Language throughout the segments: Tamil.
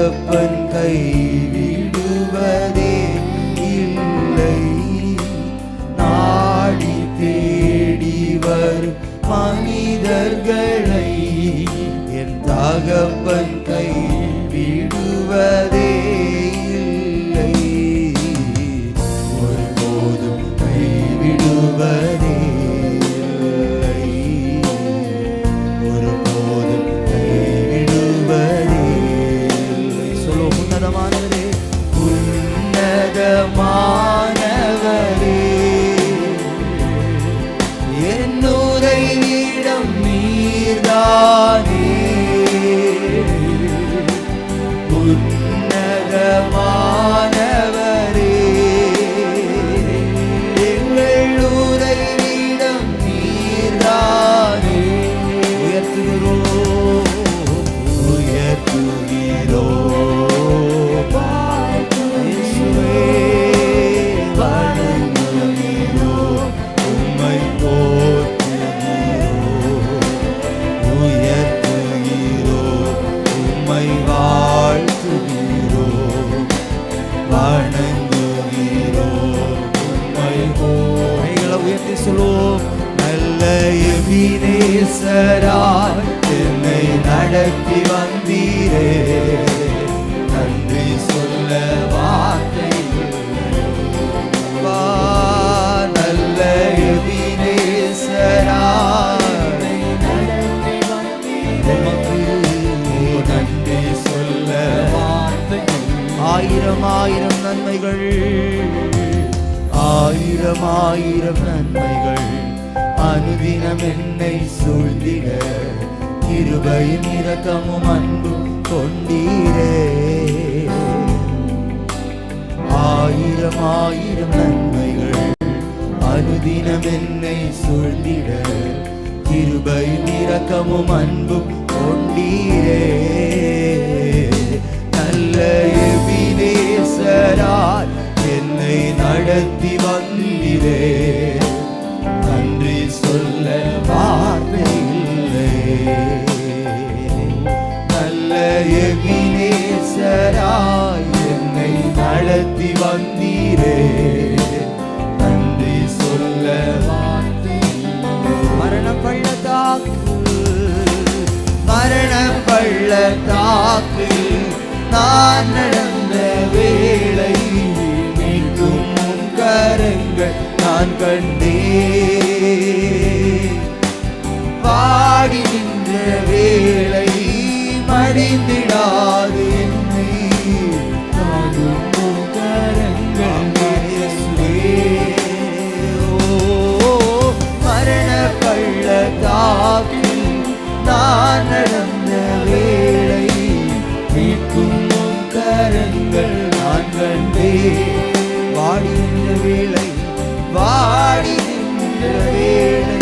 தகப்பன் கைவிடுவதே இல்லை. நாடி தேடி வரும் மனிதர்களை என் தகப்பன் கைவிடுவதே இல்லை. ஒருபோதும் கைவிடுவதே இல்லை. ஒருபோதும் கைவிடுவதே இல்லை. சொல்லோ உன்னதமானவரே, உன்னதமானவரே, என் உறைவிடம் நீர்தானே. உன்னதமானவரே, எங்கள் உறைவிடம் நீர்தானே. உயர்த்துகிறோம் உயர்த்துகிறோம் இயேசுவே, வணங்குகிறோம் உம்மை போற்றுகிறோம். உயர்த்துகிறோம் உம்மை வாழ்த்துகிறோம். வணங்குகிறோம் உம்மை கைகளை உயர்த்தி சொல்லுவோம். நல்ல எபினேசராய் என்னை நடத்தி வந்தீரே, நன்றி சொல்ல வார்த்தை இல்லையோ. நல்ல எபினேசராய் நடத்தி வந்தீரே, நன்றி சொல்ல வார்த்தை. ஆயிரம் ஆயிரம் நன்மைகள், ஆயிரம் ஆயிரம் நன்மைகள் அனுதினம் என்னை சூழ்ந்திட, கிருபையும் இரக்கமும் அன்பும் கொண்டீரே. ஆயிரம் ஆயிரம் நன்மைகள் அனுதினம் என்னை சூழ்ந்திட, கிருபையும் இரக்கமும் அன்பும் கொண்டீரே. நல்ல எபினேசராய் என்னை நடத்தி வந்தீரே, நன்றி சொல்ல வார்த்தை இல்லை. நல்ல எபினேசராய் என்னை நடத்தி வந்தீரே, நன்றி சொல்ல வார்த்தை இல்லை. மரண பள்ளத்தாக்கு நான் நடந்த வேளை, மீட்கும் உம் கரங்கள் நான் கண்டே. பாடி நின்ற வேளை மடிந்திடாது என்னை தாங்கும் உம் கரங்கள் இயேசுவே. மரண பள்ளத்தாக்கில் நான் நடந்த வேளை, மீட்கும் உம் கரங்கள் நான் கண்டே. வாடி நின்ற வேளை, வாடி நின்ற வேளை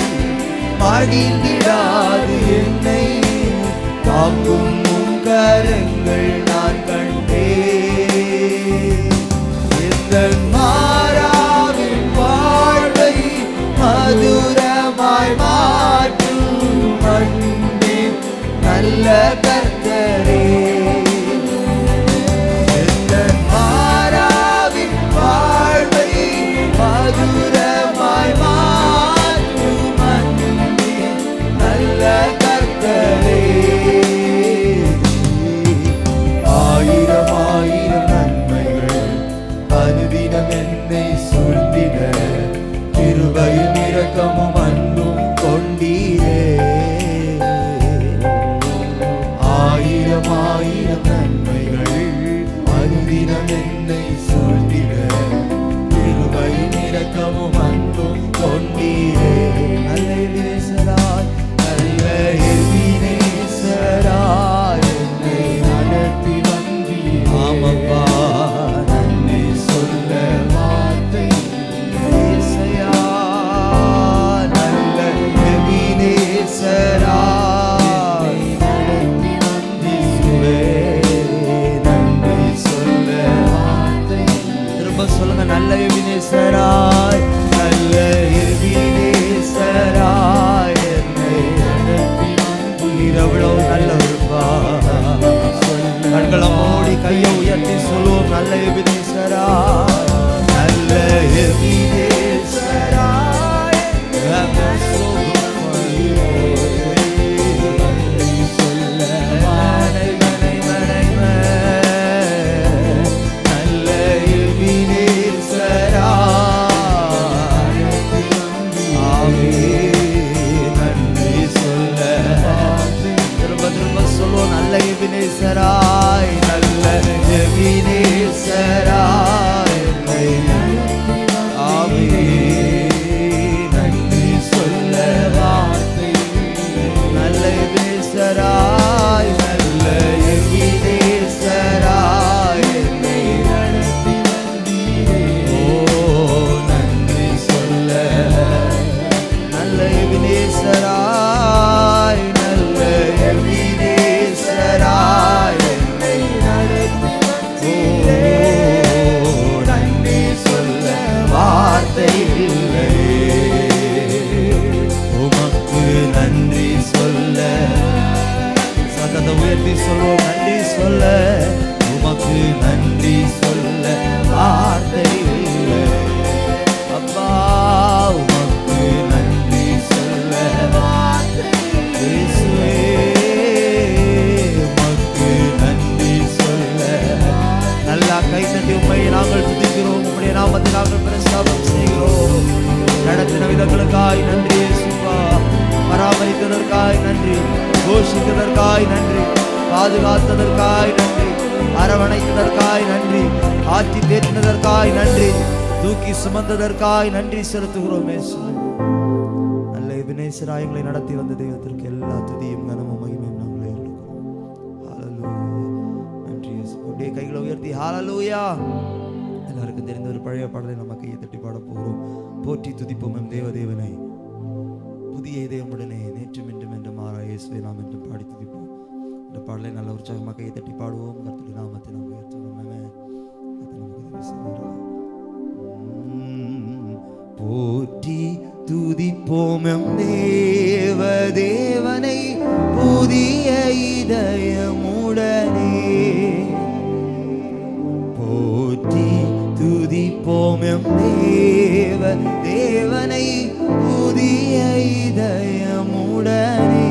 மடிந்திடாது என்னை தாங்கும் உம் கரங்கள் நான் கண்டே. இந்த மாறாவின் வாழ்வை மதுரமாய் மாற்றும் அன்பின் நல்ல கர்த்தரே. இந்த மாறாவின் வாழ்வை மதுரமாய் மாற்றும் அன்பின் நல்ல கர்த்தரே. ஆயிரம் ஆயிரம் நன்மைகள் அனுதினம் என்னை சூழ்ந்திட, கிருபையும் இரக்கமும் அன்பும் கொண்டீரே. ஆயிரம் ஆயிரம் நன்மைகள் அனுதினம் என்னை சூழ்ந்திட, கிருபையும் இரக்கமும் அன்பும் கொண்டீரே. நல்ல எபினேசராய், நல்ல எபினேசராய் என்னை நடத்தி வந்தீரே. ஆமப்பா, நன்றி சொல்ல வார்த்தை இயேசையா. நல்ல எபினேசராய் நடத்தி வந்தீரே, நன்றி சொல்ல வார்த்தை. திரும்ப சொல்லுங்க, நல்ல எபினேசராய், நல்ல எபினேசராய் என்னை நடத்தி வந்தீர். எவ்வளவு நல்லவருப்பா. கண்களை மூடி உயர்த்தி சொல்லுவோம். நல்ல எபினேசராய், நல்ல எபினேசராய், சொல்ல மனை மனை மனை நல்ல எபினேசராய், ஆவே நன்றி சொல்ல. திரும்ப திரும்ப சொல்லுவோம். நல்ல எபினேசராய், நல்ல எபினேசராய், ஆவே நன்றி சொல்ல. நல்ல எபினேசராய், நல்ல எபினேசராய், ஓ நன்றி சொல்ல. நல்ல எபினேசராய், நல்ல எபினேசராய், ஓ நன்றி சொல்ல வார்த்தை இல்லை. உமக்கு நன்றி சொல்ல. சத்தத்தை உயர்த்தி சொல்வோம். நன்றி சொல்ல, உமக்கு நன்றி சொல்ல வார்த்தை இல்லை. அப்பா உமக்கு நன்றி சொல்ல இயேசுவே, உமக்கு நன்றி சொல்ல. நல்லா கை தட்டி உம்மை நாங்கள் துதிக்கிறோம். உம்முடைய நாமத்தை நாங்கள் பிரஸ்தாபம் செய்கிறோம். நடத்தின விதங்களுக்காய் நன்றி இயேசுவா. பராமரித்ததற்காய் நன்றி, போஷித்ததற்காய் நன்றி, பாதுகாத்ததற்காய் நன்றி, அரவணைத்ததற்காய் நன்றி, ஆற்றி தேற்றினதற்காய் நன்றி, தூக்கி சுமந்ததற்காய் நன்றி செலுத்துகிறோம் இயேசுவே. நல்ல எபினேசராய் எங்களை நடத்தி வந்த தெய்வத்திற்கு எல்லா துதியும் கனமும் மகிமையும் நாங்கள் ஏறெடுக்கிறோம். ஹல்லேலூயா. நன்றி இயேசுவே. அப்படியே கைகளை உயர்த்தி ஹல்லேலூயா. எல்லாருக்கும் தெரிந்த ஒரு பழைய பாடலை நம்ம கையை தட்டி பாட போகிறோம். போற்றி துதிப்போம் எம் தேவதேவனை, புதிய இதயமுடனே நேற்றும் இன்றும் என்று மாறா இயேசுவை நாம் என்றும் பாடி துதிப்போம். இந்த பாடலை நல்ல உற்சாகமாக கையை தட்டி பாடுவோம். கர்த்தருடைய நாமத்தை நாம் உயர்த்துவோம். போற்றி துதிப்போம் எம் தேவதேவனை, புதிய இதயமுடனே. போற்றி துதிப்போம் எம் தேவதேவனை, புதிய இதயமுடனே.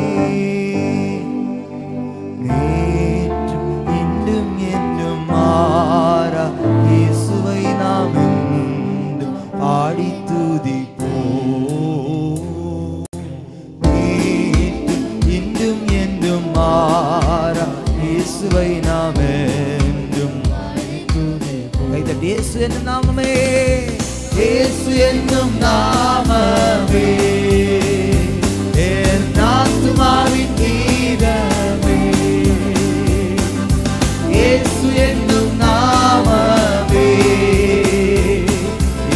நேற்றும் இன்றும் என்றும் மாறா இயேசுவை நாம் என்றும் பாடி துதிப்போம். நேற்றும் இன்றும் என்றும் மாறா இயேசுவை நாம் என்றும் கைதட்டி இயேசு என்னும் நாமமே, இயேசு என்னும் நாமமே என் ஆத்துமாவின் கீதமே. இயேசு என்னும் நாமமே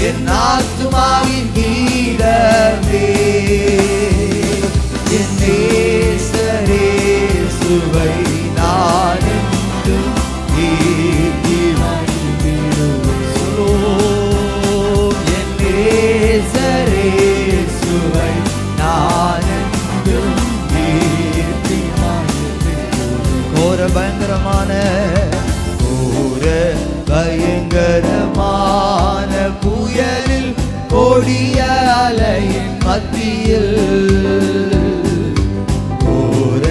என் ஆத்துமாவின் கீதமே. என் நேசரே சுவை நான் என்றும் கீர்த்தி சொல்லுவோம். என் நேசரே சுவை நான் என்றும் கீர்த்தி. கோர பயங்கரமான புயலில் கொடிய அலையின் மத்தியில், கோர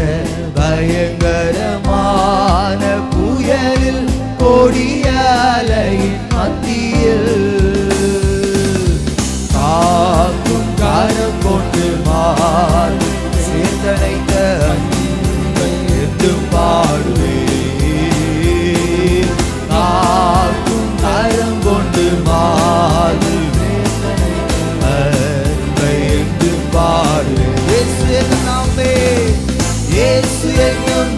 பயங்கரமான புயலில் கொடிய அலையின் மத்தியில், காக்கும் கரம் கொண்டு மாறு சேர்த்தனைத்த என்றும் பாடுவே. காக்கும் கரம் கொண்டு மாறு என்று பாடுவே. இயேசு என்னும் நாமே, இயேசு என்னும்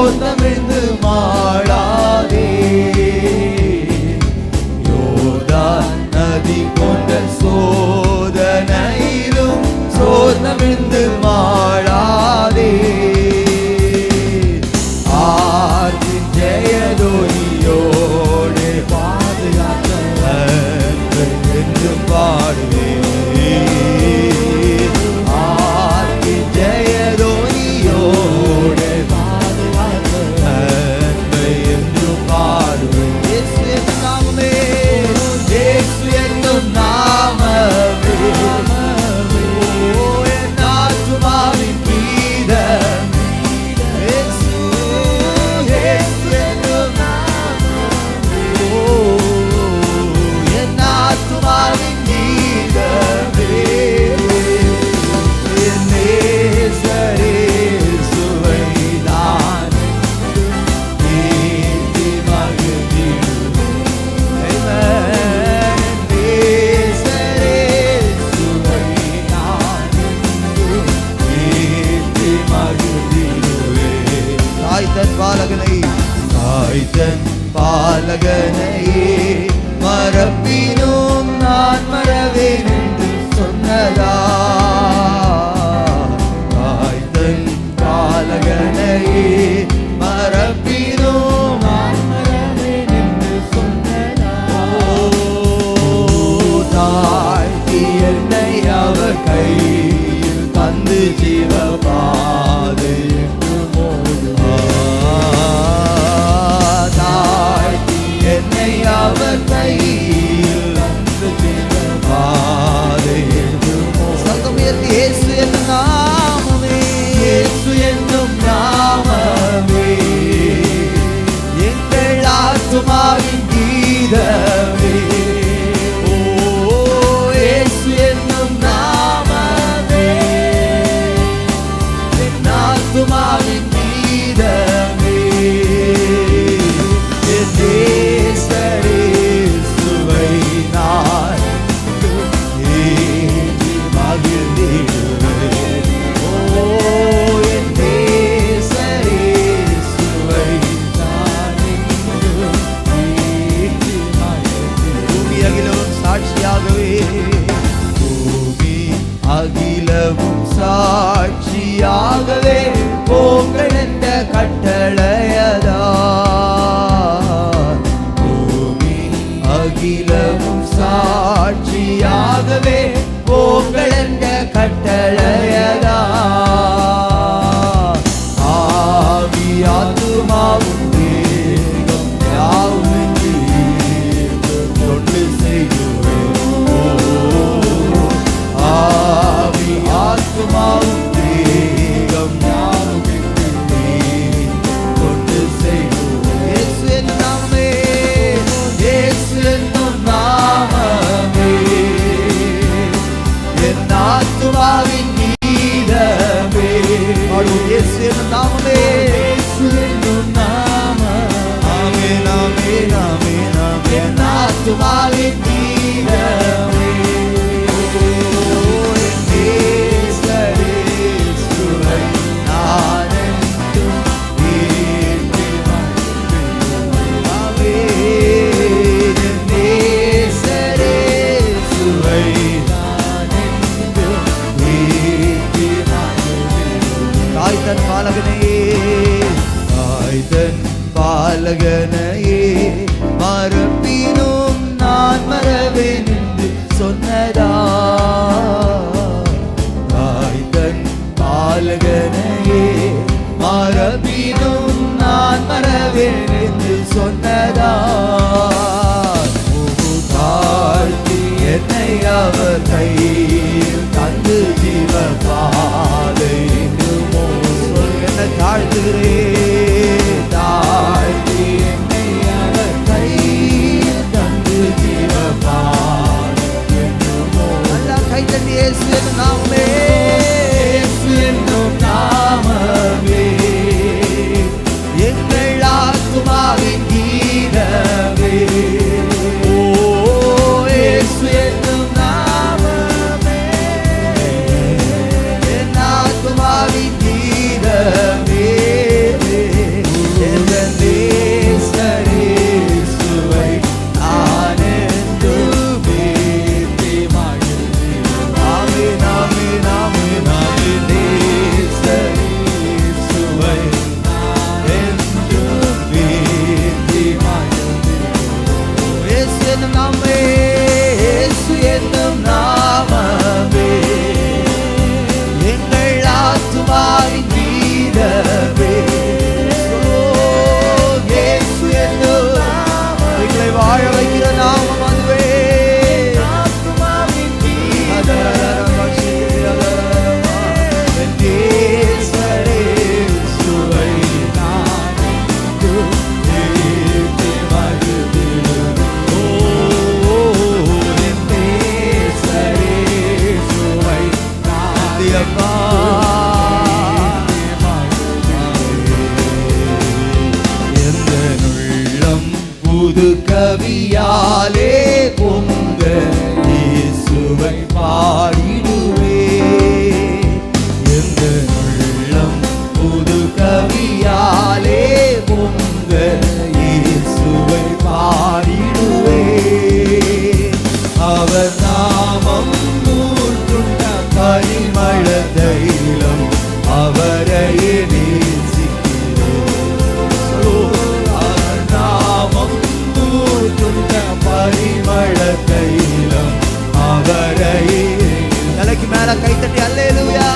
சோர்ந்தமிழ்ந்து மாளாதே. யோர்தான் நதி கொண்ட சோதனையிலும் சோர்ந்தமிழ்ந்து மாளாதே. ஆர்த்தின் ஜெயதொலியோடு பாதுகாத்த என்றும் பாடுவே. ஆர்த்தின் ஜெயதொலியோடு பாதுகாத்த என்றும் பாடுவே. இயேசு என்னும் நாமமே, இயேசு என்னும் நாமமே, ஓ என் ஆத்துமாவின் கீதம். இயேசு, இயேசு என்னும் நாமமே, ஓ என் ஆத்துமாவின் கீதமே. என் நேசரேசுவை நான் ஏந்தி மகிழ்ந்திடுவேன். Amen. நேசரேசுவை நான் ஏந்தி மகிழ்ந்திடுவேன். தாய்தன் பாலகனை, தாய்தன் பாலகனையே மறப்பினும் நான் மறவேன் என்று சொன்னதா. தாய்தன் பாலகனையே மறப்பினும் நான் மறவேன் என்று சொன்னதா. தாழ்த்தி என்னை அவர் கையில் தந்து ஜீவபாதை தாழ்த்தி என்னை அவர் கையில் தந்து ஜீவபாதை. சத்தம் உயர்த்தி இயேசு என்னும் நாமமே, இயேசு என்னும் நாமமே, எங்கள் ஆத்துமாவின் கீதமே. ஓ இயேசு என்னும் நாமமே, என் ஆத்துமாவின் கீதமே. என் நேசரேசுவை நான் ஏந்தி மகிழ்ந்திடுவேன். ஓ என் நேசரேசுவை நான் ஏந்தி மகிழ்ந்திடுவேன். பூமி அகிலவும் சாட்சியாகவே, பூமி அகிலவும் சாட்சியாகவே போங்கள் என்ற கட்டளையதா. பூமி அகிலவும் சாட்சியாகவே போங்கள் என்ற கட்டளையதா. ஆவி ஆத்துமாவும் தேகம் யாவும் தொண்டு செய்யுவேன். ஆவி ஆத்துமாவும் தேகம் யாவும் தொண்டு செய்யுவேன். இயேசு என்னும் நாமமே, இயேசு என்னும் நாமமே, என் ஆத்துமாவின் கீதமே. பாடுவோம். இயேசு என்னும் நாமமே, இயேசு என்னும் நாமமே, ஆமென் ஆமென் ஆமென் ஆமென், என் ஆத்துமாவின் கீதமே. ஓ என் நேசரேசுவை நான் என்றும் ஏந்தி மகிழ்ந்திடுவேன். ஆமென். என் நேசரேசுவை நான் என்றும் ஏந்தி மகிழ்ந்திடுவேன். தாய்தன் பாலகனையே, தாய்தன் பாலகனையே மறப்பினும் நான் மறவேன் என்று சொன்னதா. தாய்தன் பாலகனையே மறப்பினும் நான் மறவேன் என்று சொன்னதா. தாழ்த்தி என்னை அவர் கையில் தந்து ஜீவபாதை. என்ன தாழ்த்துகிறேன், தாழ்த்தி என்னை அவர் கையில் தந்து ஜீவபாதை. நல்லா கை தட்டி இயேசு என்னும் நாமமே, இயேசு என்னும் நாமமே, எங்கள் ஆத்துமாவின் கீதமே. ஓ இயேசு என்னும் நாமமே, என் ஆத்துமாவின் கீதமே. புது கவியாலே பொங்க இயேசுவை பாடிடுவே. எந்த உள்ளம் புது கவியாலே பொங்க இயேசுவை பாடிடுவே. அவர் நாமம் ஊற்றுண்ட பரிமள தைலம் அவரையே பரிமள தைலம் அவரையே. தலைக்கு மேல கைத்தட்டி அல்லேலூயா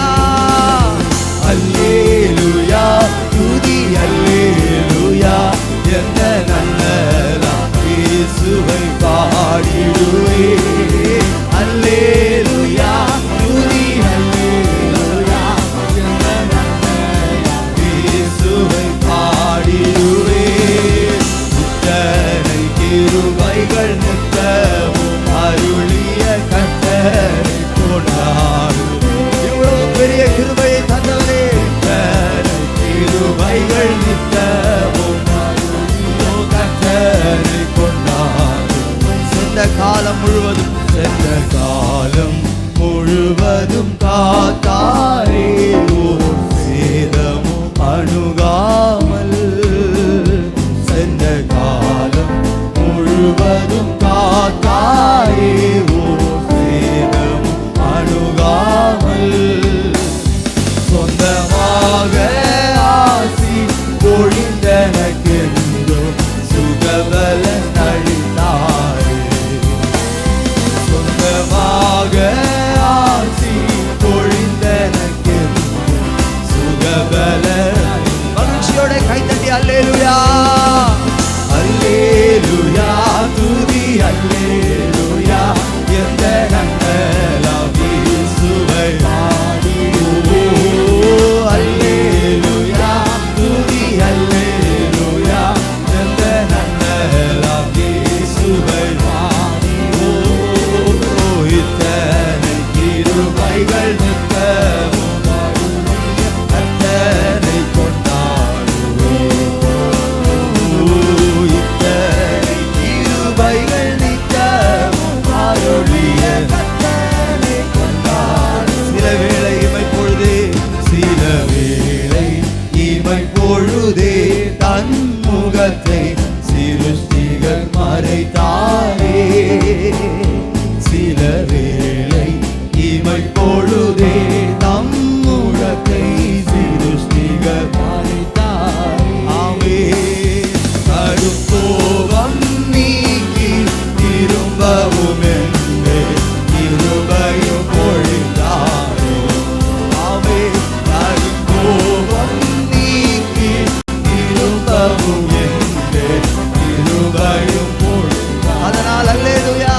அல்லேலூயா துதி அல்லேலூயா. எந்த நல்லலாம் இயேசுவை பாடிடுவே. அல்லேலூயா துதி அல்லேலூயா. எந்த நல்லலாம் இயேசுவை பாடிடுவே. இத்தனை கிருபைகள் நித்தமும் அருளிய கர்த்தரை கொண்டாடுவே. இவ்வளவு பெரிய கிருபையை தந்தவரே. இத்தனை கிருபைகள் நித்தமும் அருளிய கர்த்தரை கொண்டாடுவே. சென்ற காலம் முழுவதும் காத்தாரே. ஓர் சேதமும் அணுகாமல். சென்ற காலம் முழுவதும் காத்தாரே. ஓர் சேதமும் அணுகாமல். சொந்தமாக ஆசி பொழிந்தனக்கென்றும் சுகபலன் அளித்தாரே. சொந்தமாக ஆசி பொழிந்தனக்கென்றும் சுகபலன். மகிழ்ச்சியோட கைத்தட்டி அல்லேலூயா அல்லேலூயா துதி அல்லேலூயா. எந்த நன்மலாம் இயேசுவை பாடிடுவே. அல்லேலூயா துதி அல்லேலூயா. எந்த நன்மலாம் இயேசுவை பாடிடுவே. இத்தனை கிருபைகள் நித்தமும் கர்த்தரை கொண்டாடுவே. இத்தனை கிருபைகள் நித்தமும் அருளிய கர்த்தரை கொண்டாடுவே. சில வேளை இமை பொழுதே தன் முகத்தை சிருஷ்டிகள் மறைத்தாரே. சில வேளை இமை பொழுதே தம் முகத்தை சிருஷ்டிகள் மறைத்தாரே. ஆமே கடும் கோபம் நீக்கி திரும்பவும் என்று கிருபையும் பொழிந்தாரே. ஆமே கடும் கோபம் நீக்கி திரும்பவும் என்று கிருபையும் பொழிந்தாரே. அதனால் அல்லேலூயா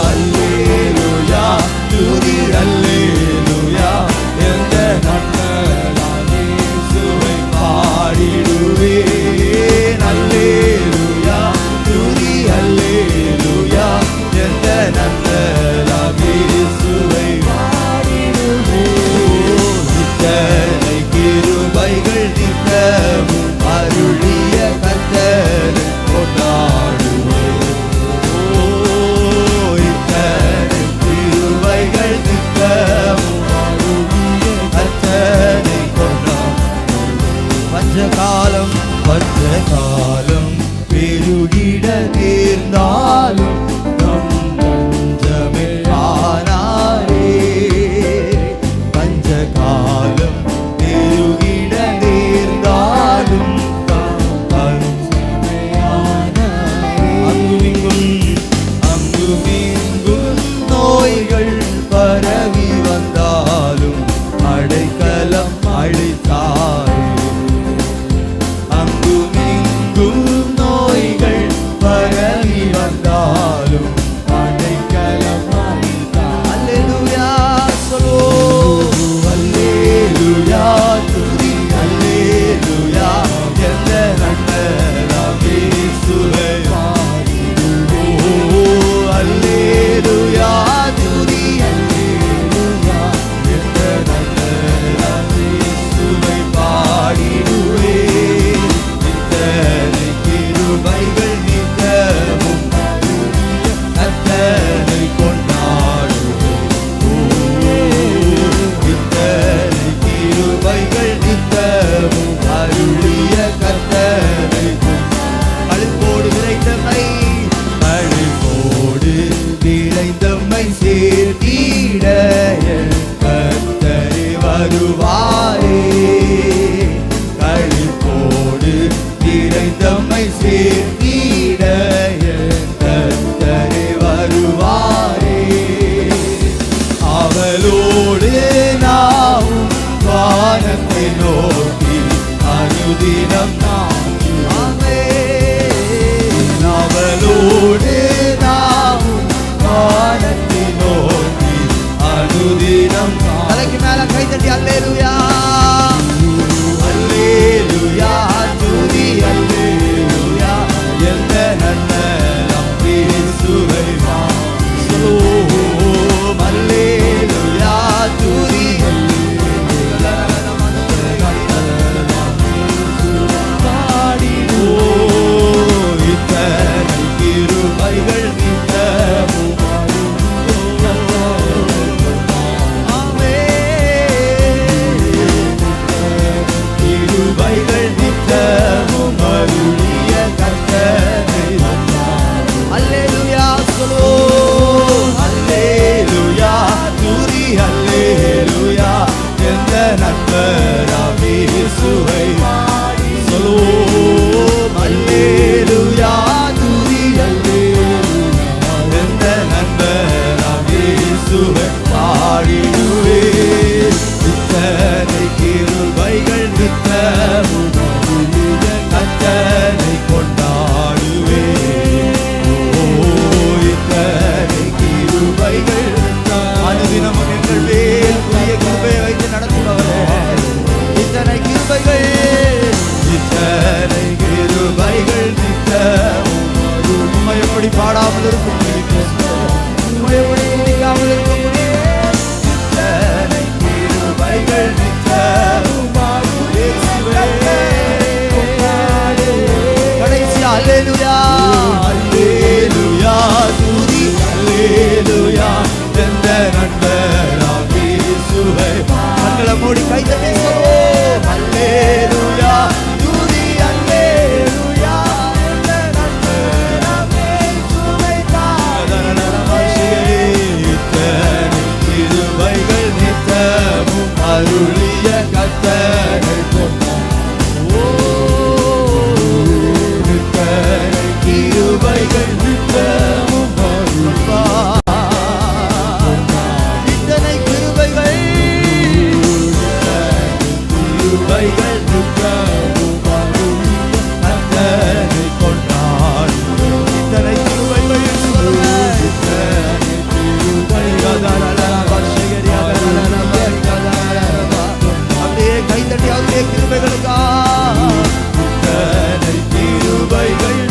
அல்லேலூயா துதி அல்லேலூயா. எந்த நன்மலாம் இயேசுவை பாடிடுவே. அல்லேலூயா துதி அல்லேலூயா. எந்த நன்மலாம் இயேசுவை பாடிடுவே. இத்தனை கிருபைகள் நித்தமும் அருளிய கர்த்தரை கொண்டாடுவே. இத்தனை கிருபைகள் நித்தமும் அருளிய கர்த்தரை கொண்டாடுவே. பஞ்சகாலம் பெருகிட நேர்ந்தாலும் நம் பஞ்சமே ஆனாரே. பஞ்சகாலம் பெருகிட நேர்ந்தாலும் நம் பஞ்சமே ஆனாரே. அங்குமிங்கும் நோய்கள் பரவி வந்தாலும் அடைக்கலம் அளித்தாரே. அங்குமிங்கும் நோய்கள் பரவி வந்தாலும் அனுதினம் அவளோடு நாம் வானத்தை நோக்கி அனுதினம் தலைக்கு மேல கைதட்டி அல்லேலூயா அல்லேலூயா துதி அல்லேலூயா எந்த நன்மரம் இயேசுவை சொல்லுவோம் அல்லேலூயா துதி பாடாமல் இருக்க கடைசியா அல்லேலூயா அல்லேலூயா துதி அல்லேலூயா எந்த நண்பராம் இயேசுவை கண்களை மூடி கைதட்டி சொல்லுவோம் அல்லேலூயா துதி அல்லேலூயா எந்த நண்பராம் இயேசுவை கிருபைகள் நித்தமும் அருளிய கர்த்தரை கிருபைகள் நித்தமும் இத்தனை கிருபைகள் கிருபைகள் நித்தமும் கர்த்தரை கொண்டார் இத்தனை கிருபைகள் அப்படியே கைத்தட்டி அவருடைய கிருபைகளுக்கா கிருபைகள்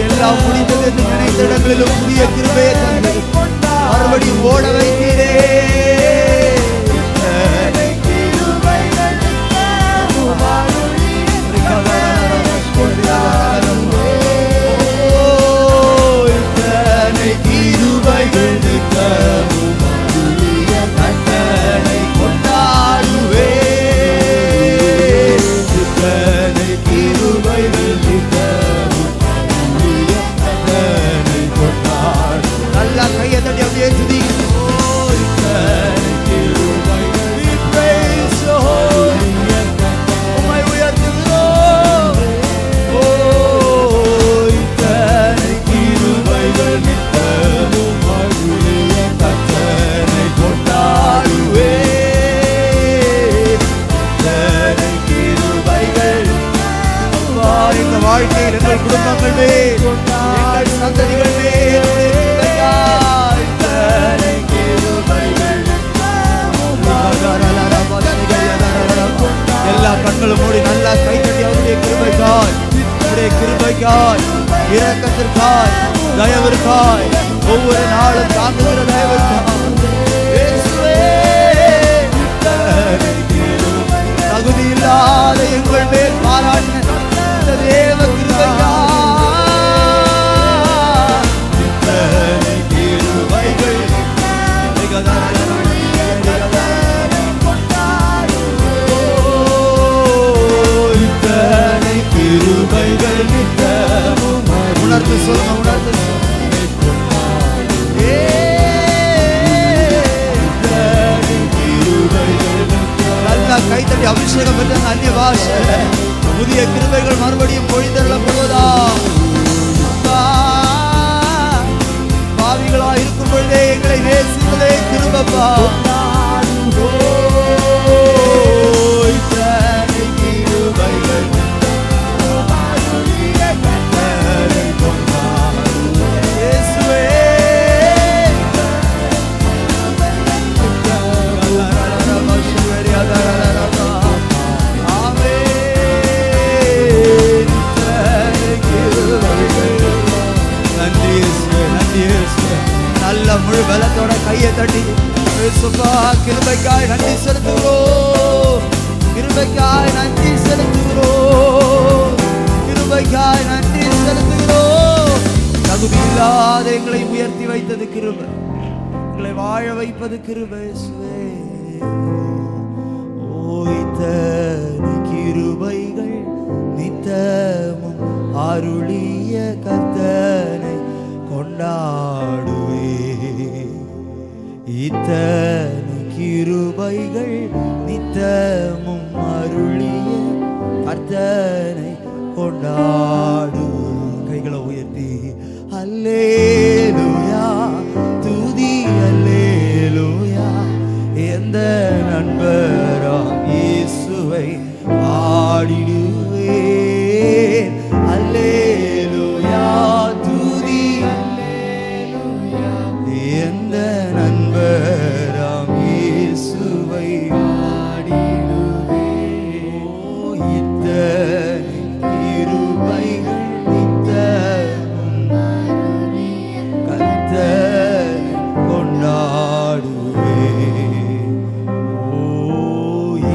எல்லாம் முடிந்தது என்று நினைத்த இடங்களிலும் புதிய கிருபையை தந்து மறுபடியும் ஓட வைத்தீரே வாழ்க்கையில் எங்கள் குடும்பங்கள் மேல் எங்கள் சந்ததிகள் மேல் எல்லா கண்களும் மூடி நல்லா கைத்தட்டி அவருடைய கிருபைக்காய் அவருடைய கிருபைக்காய் இரக்கத்திற்காய் தயவிற்காய் ஒவ்வொரு நாளும் தாங்குகிற தயவிற்காய் தகுதி இல்லாத எங்கள் மேல் பாராட்டின தேவ கிருபைக்காய் உணர்ந்து சொல்லுங்க உணர்ந்து நல்லா கைத்தட்டி அபிஷேகம் பெற்ற அந்நிய பாஷை புதிய கிருபைகள் மறுபடியும் பொழிந்தள்ளப்படுவதா முழு பலத்தோட கையை தட்டி இயேசுப்பா கிருபைக்காய் நன்றி செலுத்துகிறோம், கிருபைக்காய் நன்றி செலுத்துகிறோம், கிருபைக்காய் நன்றி செலுத்துகிறோம். தகுதி இல்லாத எங்களை உயர்த்தி வைத்தது கிருபை, எங்களை வாழ வைப்பது கிருபை. ஓய்த்தனை கிருபைகள் நித்தமும் அருளிய கர்த்தனை கொண்டாடுவே. இத்தனை கிருபைகள் நித்தமும் அருளிய கர்த்தனை கொண்டாடு. கைகளை உயர்த்தி அல்லேலூயா துதி அல்லேலூயா. எந்த நண்பராம் இயேசுவை பாடிடுவேன். அல்லேலூயா துதி அல்லேலூயா. எந்த நண்பராம் இயேசுவை பாடிடுவேன். இத்தனை கிருபைகள் நித்தமும் கர்த்தனை கொண்டாடுவேன்.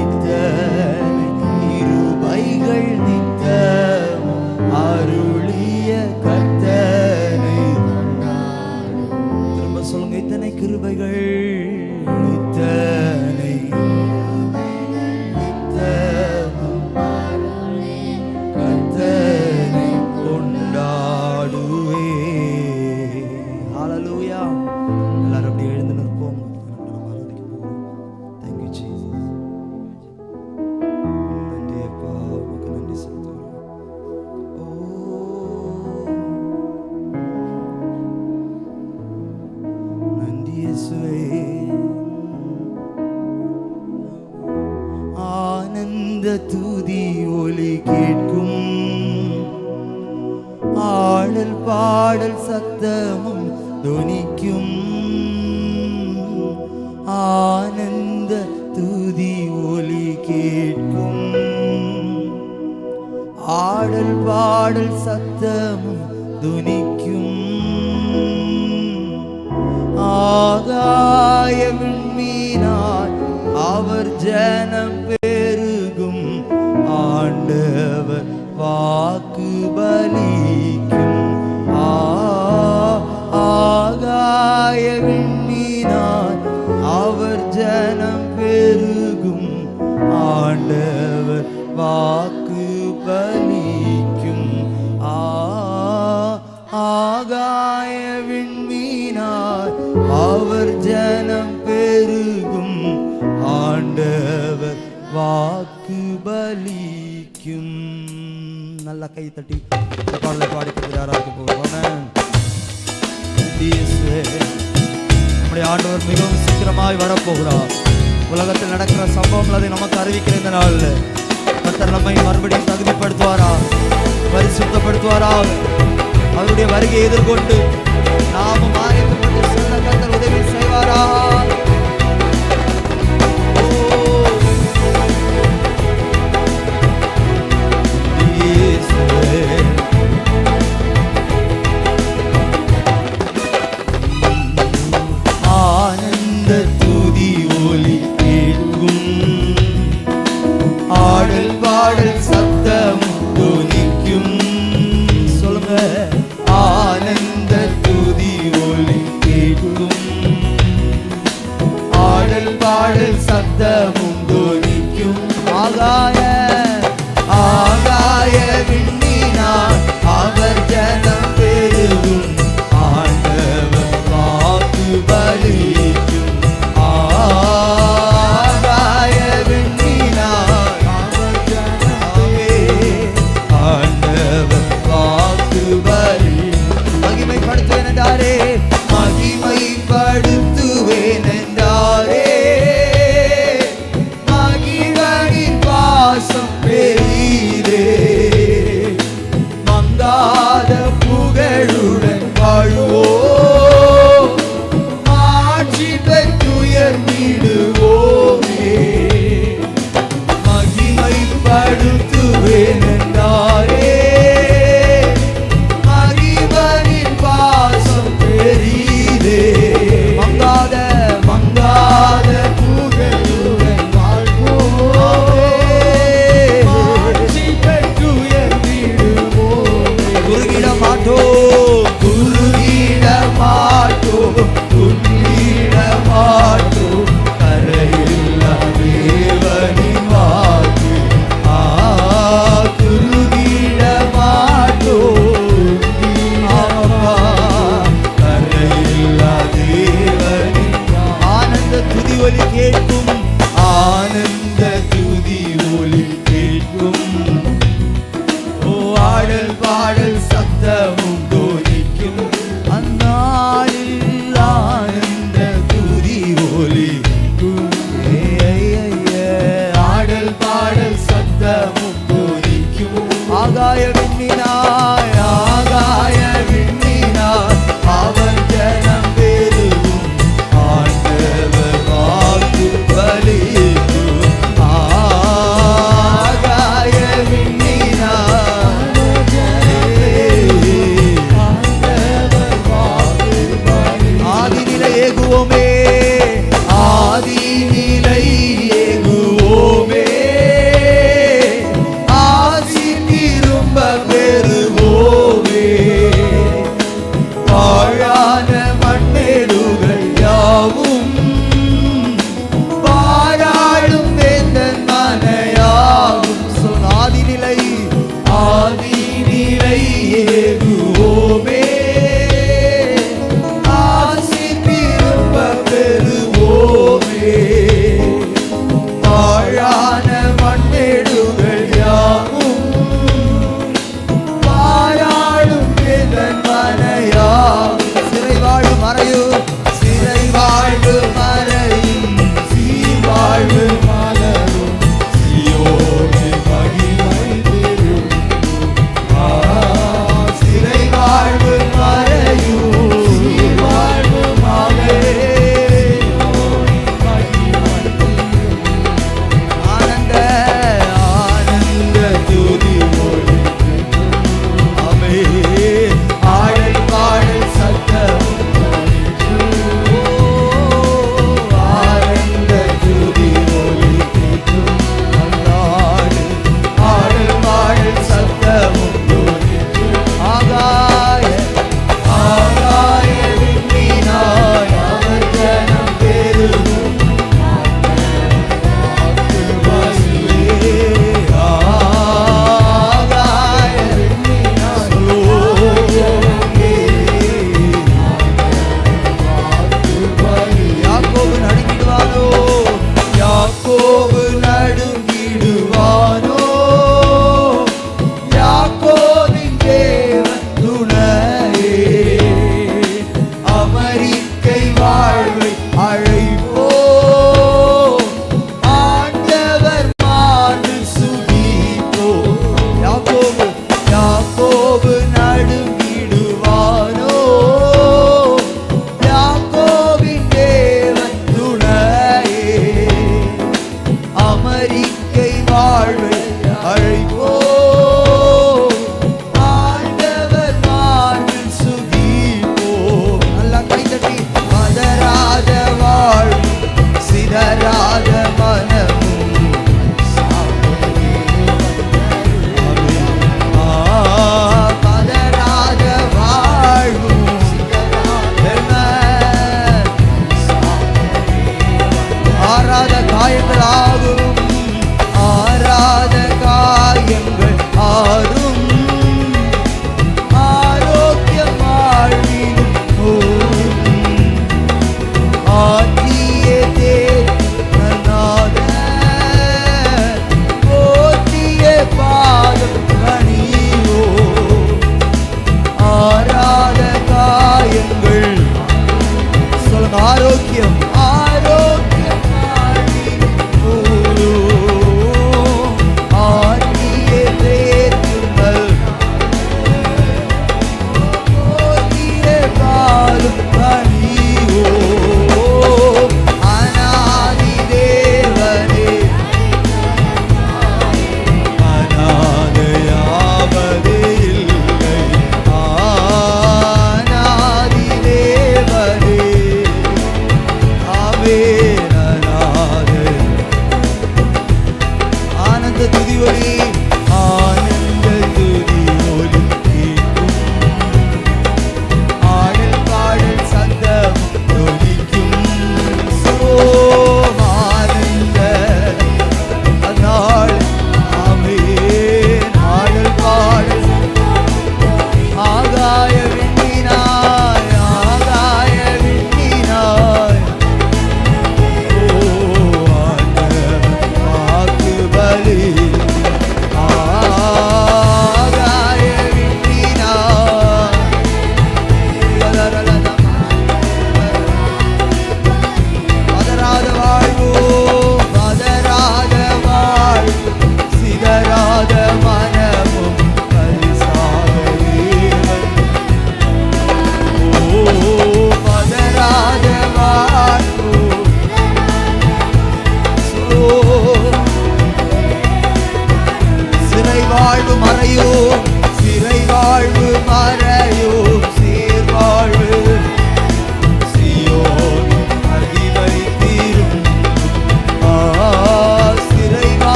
இத்தனை கிருபைகள் நித்தமும் அருளிய கர்த்தனை கொண்டாடுவேன். திரும்ப சொல்லுங்க, இத்தனை கிருபைகள் நித்தனை கர்த்தனை கொண்டாடுவே. ஹல்லேலூயா. எல்லாரும் அப்படியே எழுந்து நிற்போம். Thank you Jesus. நன்றி அப்பா, உமக்கு நன்றி செலுத்துகிறோம். நன்றி இயேசுவே. ஆனந்த துதி ஒலி கேட்கும், ஆடல் பாடல் சத்தமும் தொனிக்கும். ஆனந்த துதி ஒலி கேட்கும், ஆடல் பாடல் சத்தமும் துனிக்கும். ஆகாய விண்மீனாய் அவர் ஜனம் பெருகும், ஆண்டவர் வாக்கு பலிக்கும். ஆகாய விண்மீனாய் அவர் ஜனம் பெருகும், ஆண்டவர் வாக்கு பலிக்கும். ஆகாய விண்மீனாய் அவர் ஜனம் பெருகும், ஆண்டவர் வாக்கு பலிக்கும். நல்ல கை தட்டி இந்த பாடலை பாடிக்கிறது யாராவது போகிறோம். நம்முடைய ஆண்டவர் மிகவும் சீக்கிரமாய் வரப்போகிறார். உலகத்தில் நடக்கிற சம்பவங்கள் அதை நமக்கு அறிவிக்கிற இந்த நாளில் கர்த்தர் நம்மை மறுபடியும் தகுதிப்படுத்துவாரா, பரிசுத்தப்படுத்துவாரா. அவருடைய வருகையை எதிர்கொண்டு நாமும் ஆயத்து கொண்டு செல்ல கர்த்தர் உதவி செய்வாரா. ஆனந்த துதி ஒலி கேட்கும், ஆடல் பாடல் சத்தம் துனிக்கும். சொல்லுங்க, ஆனந்த துதி ஒலி கேட்கும்,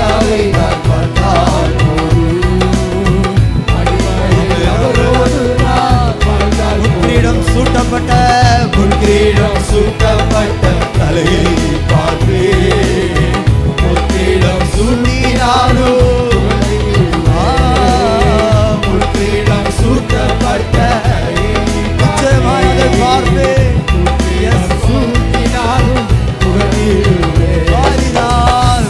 ராஜாவை நான் பார்த்தால் முன்கிரீடம் சூட்டப்பட்ட தலையை பார்ப்பேன். முன்கிரீடம் சூட்டினாலும் முன்கிரீடம் சூட்டப்பட்ட நிச்சயமாய் அதை பார்ப்பேன். சூட்டினாலும்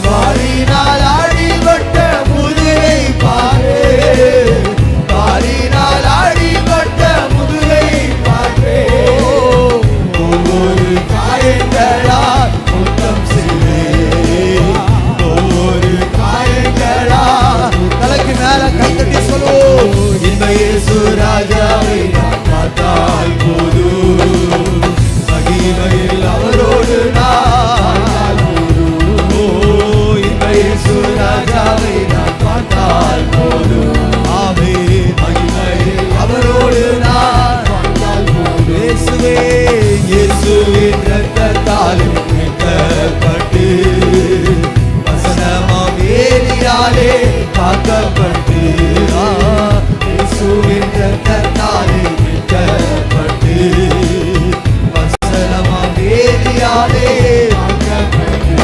வாரினால் அடிபட்ட முதுகை பாரு, வாரினால் அடிபட்ட முதுகை பாரு. ஒவ்வொரு காயங்களால் முத்தம் செய்வேன், ஒவ்வொரு காயங்களால். தலைக்கு மேல கைத்தட்டி சொல்லுவோம், இந்த இயேசு ராஜாவை நான் பார்த்தால் போதும், மகிமையில் அவரோடு நான். இந்த இயேசு ராஜாவை நான் பார்த்தால் போதும், ஆமே, மகிமையில் அவரோடு நான். இயேசுவே, இயேசுவின் இரத்தத்தால் மீட்கப்பட்டு, வசனமாம் வேலியாலே காக்கப்பட்டு, இயேசுவின் இரத்தத்தால் மீட்கப்பட்டு, வசனமாம் வேலியாலே காக்கப்பட்டு,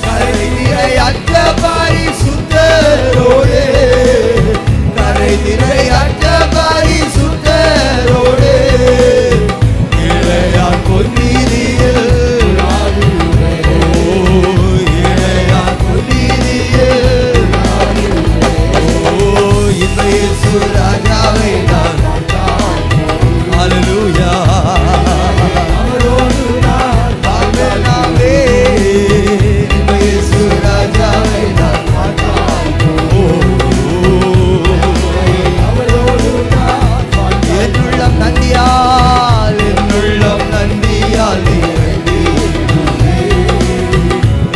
கரை நிறையற்ற பரிசுத்தரோடு, கரை நிறையற்ற பரிசுத்தரோடு, இளையார் பொன்னீதியில், இளையார் பொன்னீதியில், இந்த இயேசு ராஜாவை நான் பார்த்தால், ஹல்லேலூயா, அவரோடு நான் வாழ்வேனாவே. இந்த இயேசு ராஜாவை நான் பார்த்தால், அவரோடு நான் வாழ்வேன். என்னுள்ளம் நன்றியால், என்னுள்ளம் நன்றியால் நிறைந்திடுமே.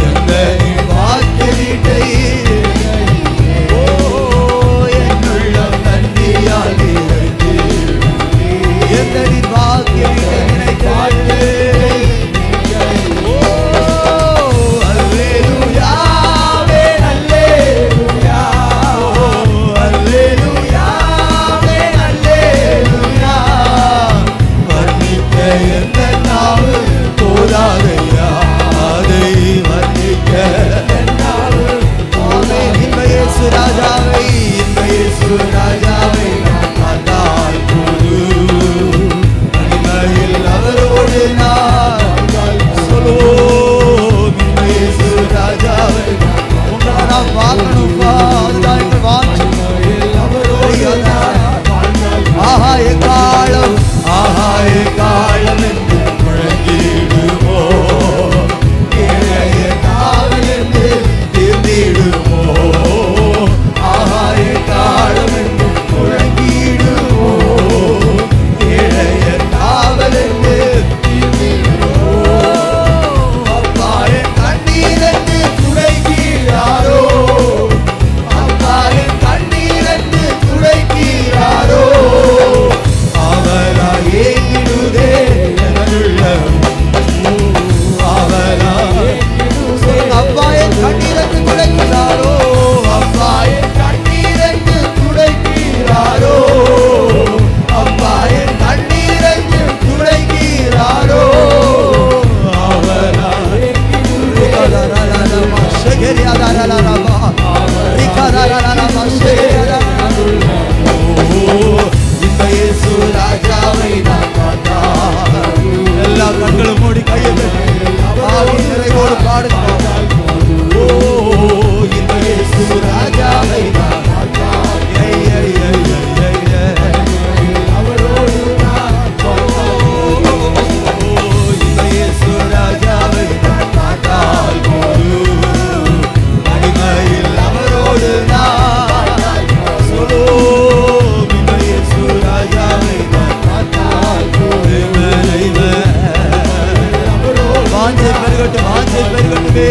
எந்தனின் வாக்கிய வீட்டை, என்னுள்ளம் நன்றியால் நிறைந்திடுமே. எந்தனின் வாக்கிய வீட்டை நினைக்காதே. அல்லேலூயா, ஆமென், அல்லேலூயா, அல்லேலூயா, ஆமென், அல்லேலூயா. வர்ணிக்க எந்த நாவு போதாதையா, அதை வர்ணிக்க என் நாவு போதாதையா. இந்த இயேசு ராஜாவை, இந்த இயேசு ராஜாவை நான் பார்த்தால் போதும், மகிமையில் அவரோடு நான். சொல்லுவோம், இந்த இயேசு ராஜாவை உங்களை நான் பார்க்கணும்பா, அதுதான் எங்கள் வாஞ்சை. ஆஹா எக்காலம், ஆஹா எக்காலம் என்று முழங்கிடுமோ, இளைய காவல் என்று தீர்ந்திடுமோ. ஆஹா எக்காலம் என்று முழங்கிடுமோ, இளைய காவல் என்று தீர்ந்திடுமோ. அப்பா என் கண்ணீர் என்று துடைக்கிறாரோ, அப்பா என் கண்ணீர் என்று துடைக்கிறாரோ. அவரா ஏங்கிடுதே என்னுள்ளம், அவரா அப்பா என் கண்ணீர் என்று துடைக்கிறாரோ, அப்பா என் கண்ணீர் என்று துடைக்கிறாரோ, அப்பா என் கண்ணீர் என்று துடைக்கிறாரோ. அவரா இந்த இயேசு ராஜாவை நான் பார்த்தால், எல்லா கண்களும் மூடி கையை நிறைவோடு பாடுங்கள். ஓ, இந்த இயேசு ராஜாவை நான் பார்த்தால், அவரோடு நான் பார்த்தால். இந்த இயேசு ராஜாவை நான் பார்த்தால் போதும், மகிமையில் அவரோடு நான். சொல்லுவோம், இந்த இயேசு ராஜாவை நான் பார்த்தால் போதும். வாஞ்சை பெருகட்டும், வாஞ்சை பெருகட்டுமே.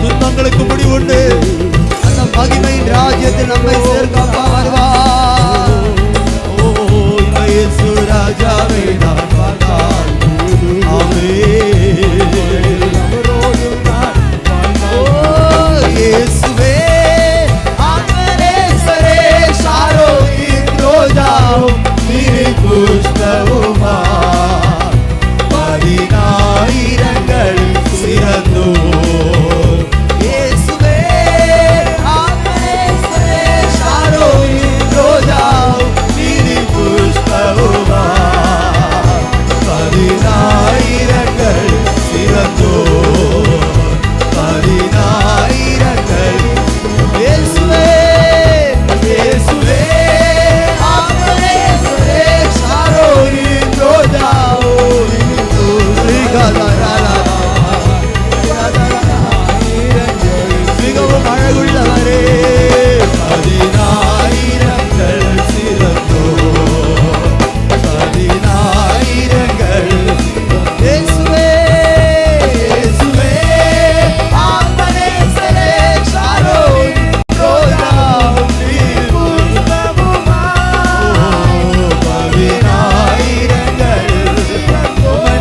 துன்பங்களுக்கு முடிவுண்டு. அந்த மகிமையின் ராஜ்யத்தில் நம்மை சேர்க்க வருவார். ஓ இயேசு ராஜாவை நான் பார்த்தால் இயேசுவே ஆத்மரேஸ்வரே ஷாரோனின் ரோஜாவும் நீ புஷ்பவுமா பதினாயிரங்கள் சிறந்தோ. இயேசுவே ஆத்மரேஸ்வரே ஷாரோனின் ரோஜாவும் நீ புஷ்பவுமா பதினாயிரங்கள் சிறந்தோ பதினாயிரங்கள். இயேசுவே இயேசுவே ஆத்மரேஸ்வரே ஷாரோனின் ரோஜாவும் மிகவும் அழகுள்ளவரே பதினாயிரங்கள் சிறந்தோ பதினாயிரங்கள். இயேசுவே இயேசுவே ஆத்மரேஸ்வரே ஷாரோனின் ரோஜாவும் நீர் புஷ்பவுமா பதினாயிரங்கள்.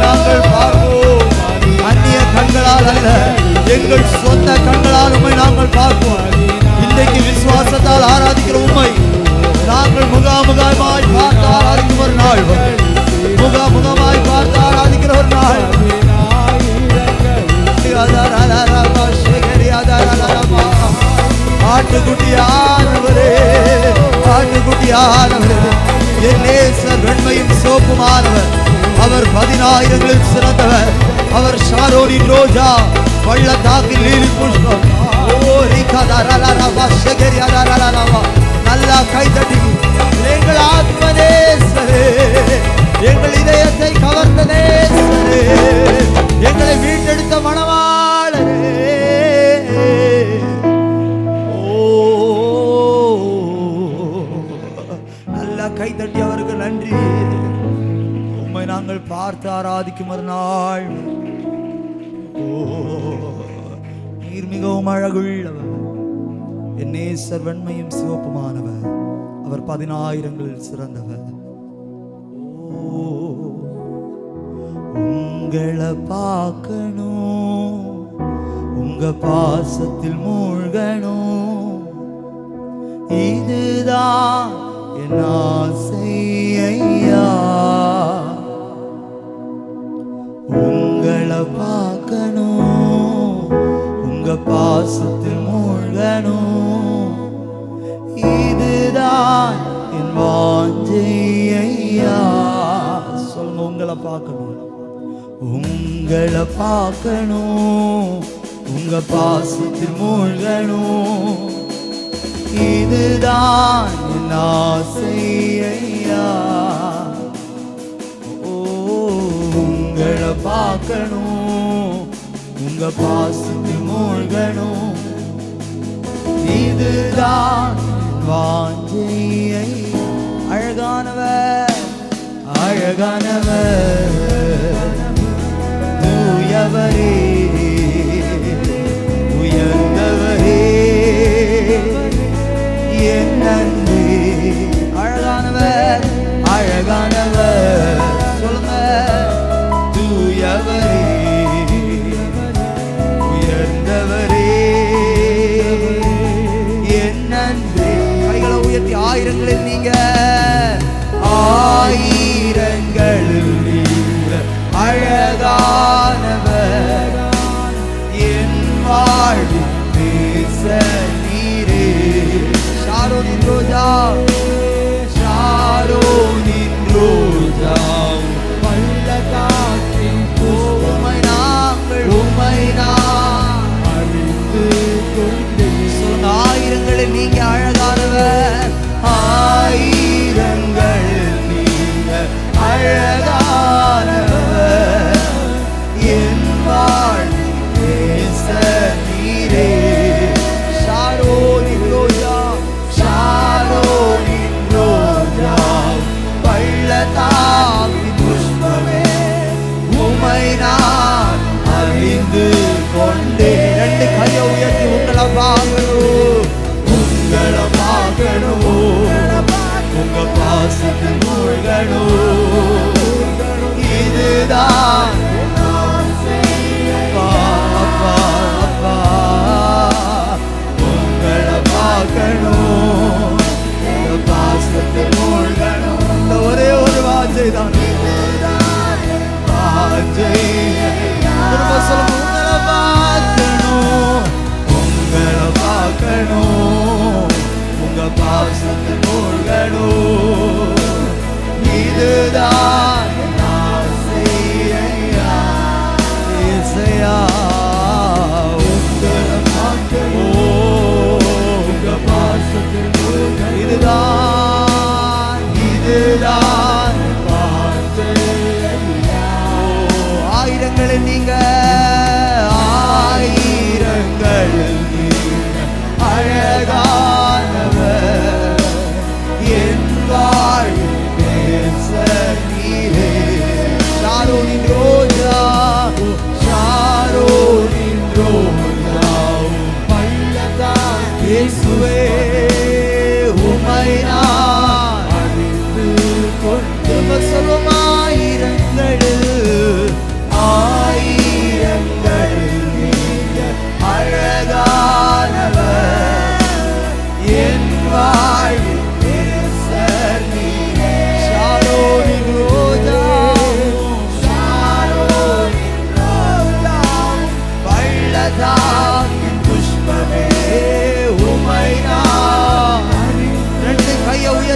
நாங்கள் பார்ப்போம் அந்நிய கண்களால் அல்ல, எங்கள் சொந்த கண்களால் உம்மை நாங்கள் பார்ப்போம். இன்றைக்கு விசுவாசத்தால் ஆராதிக்கிற உம்மை நாங்கள் முகாமுகமாய் பார்த்து ஆராதிக்கும் ஒரு நாள், முகாமுகமாய் பார்த்து ஆராதிக்கிற ஒரு நாள். ஆட்டுக்குட்டியானவரே ஆட்டுக்குட்டியானவரே என் நேசர் வெண்மையும் சோப்புமானவர். அவர் பதினாயிரங்களில் சிறந்தவர். அவர் ஷாரோனின் ரோஜா பள்ளத்தாக்கில் லீலி புஷ்பம். நல்லா கைதட்டி எங்கள் ஆத்மநேசரே எங்கள் இதயத்தை கவர்ந்த நேசரே எங்களை மீட்டெடுத்த மணவாளரே. நல்லா கைதட்டி அவருக்கு நன்றி. உம்மை நாங்கள் பார்த்து ஆராதிக்கும் ஒரு நாள். நீர் மிகவும் அழகுள்ளவர். என் நேசர் வெண்மையும் சிவப்புமானவர். அவர் பதினாயிரங்களில் சிறந்தவர். உங்களை பார்க்கணும், உங்க பாசத்தில் மூழ்கணும், இதுதான் என் ஆசை ஐயா. உங்களை பார்க்கணும், உங்க பாசத்தில் மூழ்கணும், இதுதான் என் வாஞ்சை ஐயா. சொல்லுங்க, உங்களை பார்க்கணும், உங்களை பார்க்கணும், உங்க பாசத்தில் மூழ்கணும், இதுதான் என் ஆசை ஐயா. உங்களை பார்க்கணும், உங்க பாசத்தில் மூழ்கணும், இதுதான் வாஞ்சை. அழகானவர் அழகானவர் தூயவரே உயர்ந்தவரே என் நன்றி. அழகானவர் அழகானவர் சொல்லுங்க. தூயவரே உயர்ந்தவரே என் நன்றி. கைகளை உயர்த்தி ஆயிரங்களில் நீங்க ஆயிரங்களில் நீங்க அழகானவர் என் வாழ்வில் பேச நீரே. ஷாரோனின் ரோஜா ஷாரோனின் ரோஜா பள்ளத்தாக்கின் உம்மை நாங்கள் உம்மை நான் அழித்து கொண்டு. சொல்லுங்க, ஆயிரங்களில் நீங்க அழகானவர். ஆயிரங்களில் நீங்க அழகானவர் என் வாழ்வில் பேச நீரே. ஷாரோனின் ரோஜா ஷாரோனின் ரோஜா பள்ளத்தாக்கின் புஷ்பமே உம்மை நான் அறிந்து கொண்டேன். ரெண்டு கையை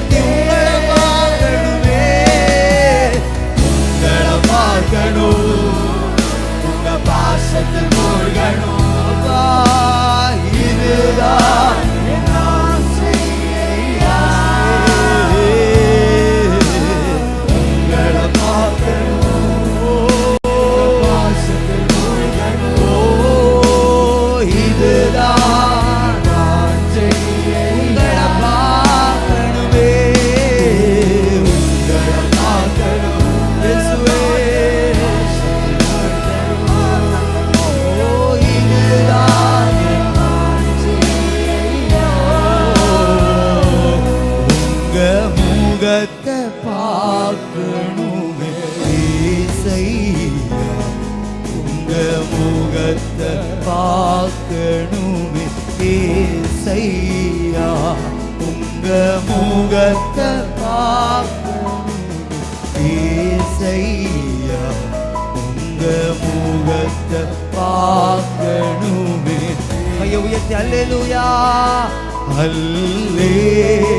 உயர்த்தி உங்களை பார்க்கணுமே, உங்களை பார்க்கணும், உங்க பாசத்தில் மூழ்கணும். அப்பா, இதுதான் என் ஆசை. உங்களை பார்க்கணும், பாசத்தில் மூழ்கணும். இதுதான் நான் செய்ய, உங்களை பார்க்கணுமே, உங்களை பார்க்கணும் இயேசுவே. முகத்தை பார்க்கணுமே ஏசையா, உங்க முகத்தை பார்க்கணுமே ஏசையா, உங்க முகத்தை பார்க்கணுமே ஏசையா, உங்க முகத்தை பார்க்கணுமே. கையை உயர்த்தி அல்லேலூயா அல்லேலூயா.